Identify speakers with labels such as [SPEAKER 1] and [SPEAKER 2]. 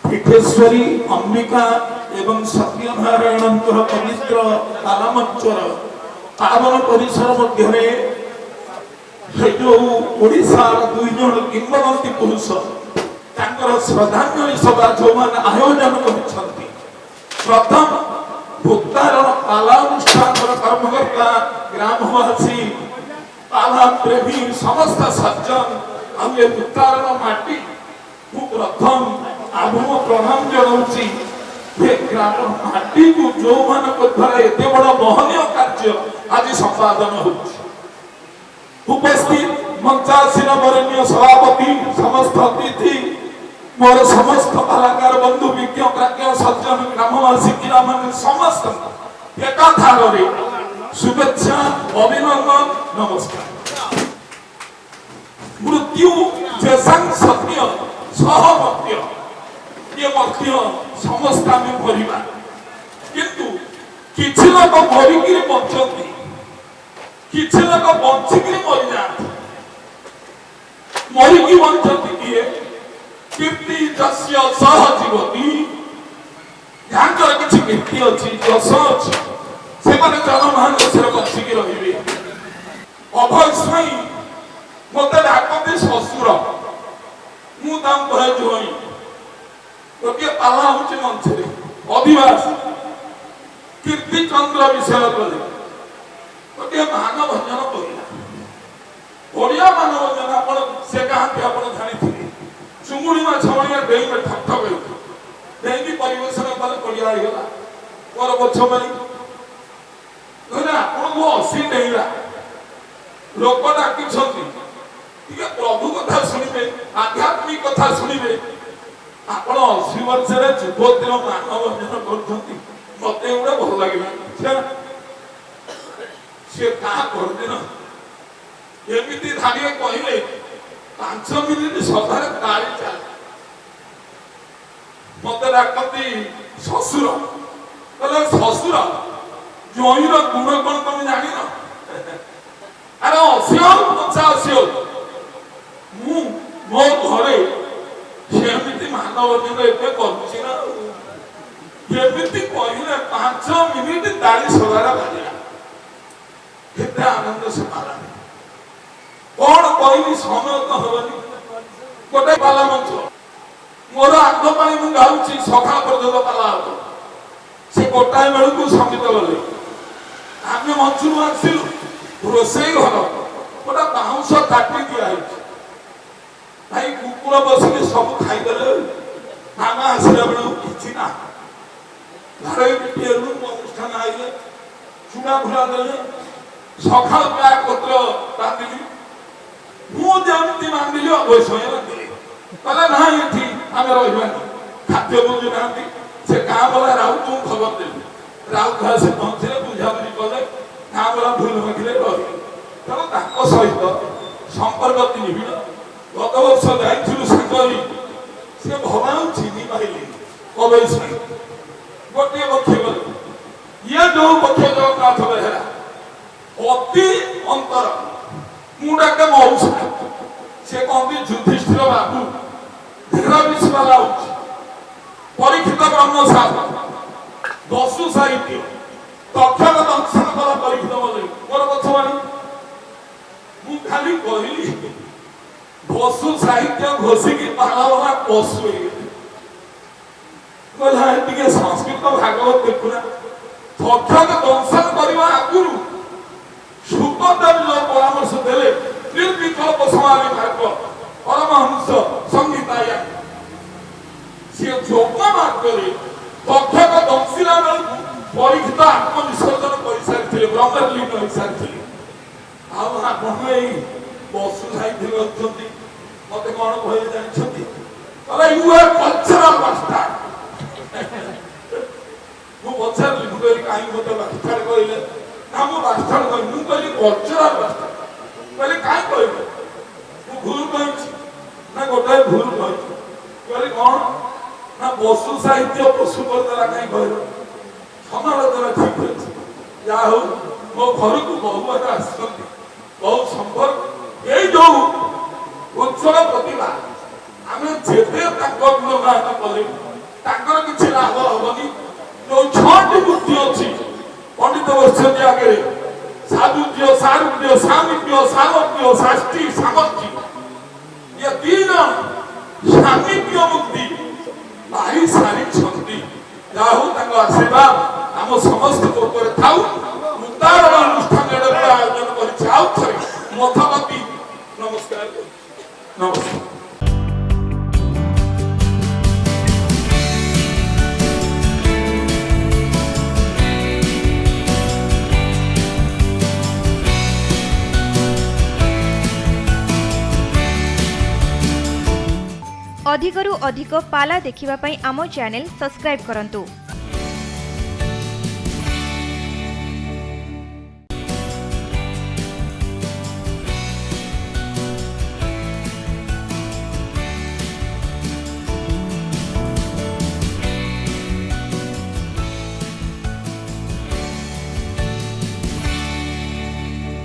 [SPEAKER 1] पीठेश्वरी अंबिका एवं सत्यनारायण पवित्र तालामंचर पावन परिसर मध्य जो ओडिशार दुई जन किंवदंती पुरुष श्रद्धांजलि सभा जो मैंने आयोजन कर प्रथम भूतारण पालानुष्ठान कर्मकर्ता ग्रामवासी पाला प्रेमी समस्त सज्जन आगे भूतारण माटी प्रथम आभम प्रणाम जनाऊँगी ग्राम माटी को जो मान द्वारा एत बड़ महनीय कार्य आज संपादन हो उपस्थित मंचासीन वरण्य सभापति समस्त अतिथि मोर समस्त कलाकार बंधु विज्ञ प्राज्ञ सज्जन ग्रामवासी पिलाମାନେ समस्त एकाधारे शुभेच्छा अभिनंदन नमस्कार। मृत्यु जेसां सत्य सहमत्य ये मध्य समस्त आम भरिबा किंतु किछि लोक मरिकिरी बंचती किछि लोक बंचिकिरी मरि जाती मरिकी बंचती किए कीर्ति जस्य सह जीवती यांकर किछि कीर्ति अछि जस अछि से माने जनमान देशरे बंचिकी रहिबे अभय साई मते डाकते ससुर मु दाम कहे जोई गोटे पाला होची मंचरे अधिवास कीर्ति चंद्र विषय कले गोटे मानव भजन कहिला ओडिया मानव भजन आपण से कहां आपण जानिथिले चुंगुड़ी माछ भलिया देई में ठक ठक देई की परिवेशन कले कोडिया हिला मोर बच्चो मारी कहला आपण को असी देईला लोक डाकी छथि ठीक प्रभु कथा सुनिबे आध्यात्मिक कथा सुनिबे आपण 80 वर्ष रे जुबोतिर मानव भजन करथंती मते उडे भल लागिला से का करदे न एमिति धारिए कहिले 5 मिनिट सभारे ताली चाल मते डाकती ससुर कहले ससुर जोईर गुण कोन तुम जानि न अरे 80 मु मो घरे सेमिति मानव दिन एते करछि ना एमिति कहिले 5 मिनिट ताली सभारे बाजिला केते आनंद से मारा कौन कहली समय तो हबनी गोटे पाला मंच मोर आग पाई मु गाउची सखा पर्यंत पाला हो से गोटाए बेलू को संगीत गले आमे मंचरू आसिलु रोसई घर गोटा बाउंस काटी दिया भाई कुकुर बसिके सब खाई देले आमा आसिला बेलू किछि ना घरे पिएलु अनुष्ठान आइले चूड़ा भुला देले सखा प्याक पत्र रांदिली मु जेमति मांदिली अवश्य रांदिली कहले ना एठी आमे रहिबानी खाद्य बुझु नांदी से का बोला राउ तू खबर देली राउ घर से पहुंचले बुझा बुझी कले का बोला भूल मखिले रहि तब ताको सहित संपर्क निबिड गत वर्ष जाइथिलु संगरी से भवान चिनी पाइली अवश्य गोटे पक्ष गले ये जो पक्ष जगन्नाथ बेहरा अति अंतर मुंडा के मौस से कहती युधिष्ठिर बाबू धेरा विश्वाला परीक्षित ब्रह्म शास्त्र दस्यु साहित्य तथ्य दंशन कला परीक्षित बोले मोर पछवाणी मु खाली कहली दस्यु साहित्य घोषिकी पाला पशु कहला एतिके संस्कृत भागवत देखुना तथ्य दंशन करवा आगुरु सुखदेव जो परामर्श देले निर्विकल्प समाधि मार्ग परमहंस संहिताया से जोग मार्ग रे तथ्य को दंशिला परीक्षित आत्मविसर्जन कर सारिथिले ब्रह्मलीन हो सारिथिले आ आपण एई पशु साहित्य अछंती मते कोन भय जानछंती अरे यू आर कल्चरल मास्टर मु पछार लिखुरी काई मते मास्टर कहले ना मु मास्टर कहि मु कहली कल्चरल मास्टर कहले काई कहले मु भूल कहि ना गोटे भूल कहि कहले कोन ना पशु साहित्य पशु करदला काई कहले समालोचना ठीक है या हो मो घर को बहु बार आसती बहुत संपर्क ये जो उज्ज्वल प्रतिभा आम जेते गुणगान कले ତାଙ୍କର କିଛି ଲାଭ ହବନି। ଯୋଉ 6ଟି ମୂର୍ତ୍ତି ଅଛି ପଣ୍ଡିତ ବସିଛନ୍ତି ଆଗରେ, ସାଧୁଜ୍ୟ, ସାରୁଜ୍ୟ, ସାମିପ୍ୟ, ସାମପ୍ୟ, ଶାସ୍ତ୍ରୀ, ସାମର୍ଥ୍ୟ, ये 3 ସାମିପ୍ୟ ମୂର୍ତ୍ତି ପାଇ ସାରିଛନ୍ତି। ଯାହା ହଉ ତାଙ୍କ ଆଶୀର୍ବାଦ ଆମ ସମସ୍ତଙ୍କ ଉପରେ ଥାଉ। ଉତ୍ତାର ଅନୁଷ୍ଠାନ ଆୟୋଜନ କରିଛି। ଆଉ ଥରେ ମଥାପତି ନମସ୍କାର ନମସ୍କାର।
[SPEAKER 2] अधिकरू अधिक पाला देखिबा पई आमो चैनल सब्सक्राइब करंतु।